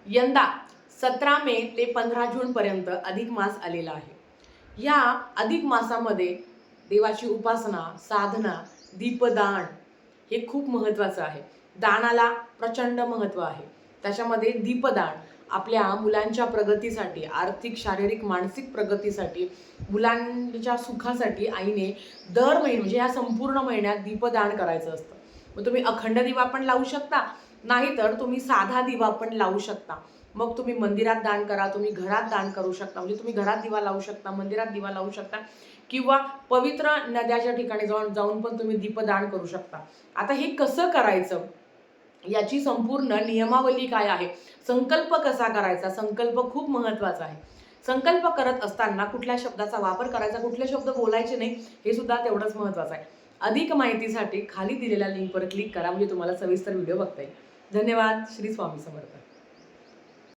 यंदा 17 मे ते 15 जून पर्यंत अधिक मास आलेला आहे। या अधिक मासामध्ये देवाची उपासना, साधना, दीपदान हे खूप महत्त्वाचं आहे। दानाला प्रचंड महत्त्व आहे। त्याच्यामध्ये दीपदान आपल्या मुलांच्या प्रगतीसाठी, आर्थिक, शारीरिक, मानसिक प्रगतीसाठी, मुलांच्या सुखासाठी आईने दर महिने म्हणजे या संपूर्ण महिन्यात दीपदान करायचं असतं। मग तुम्ही अखंड दिवा पण लावू शकता, नाहीतर तुम्ही साधा दिवा पण लावू शकता। मग तुम्ही मंदिरात दान करा, तुम्ही घरात दान करू शकता, म्हणजे तुम्ही घरात दिवा लावू शकता, मंदिरात दिवा लावू शकता, किंवा पवित्र नद्याच्या ठिकाणी जाऊन पण तुम्ही दीपदान करू शकता। आता हे कसं करायचं, याची संपूर्ण नियमावली काय आहे, संकल्प कसा करायचा, संकल्प खूप महत्त्वाचा आहे। संकल्प करत असताना कुठल्या शब्दाचा वापर करायचा, कुठले शब्द बोलायचे नाही, हे सुद्धा तेवढंच महत्त्वाचं आहे। अधिक माहितीसाठी खाली दिलेल्या लिंकवर क्लिक करा, म्हणजे तुम्हाला सविस्तर व्हिडिओ बघता येईल। धन्यवाद। श्री स्वामी समर्थ।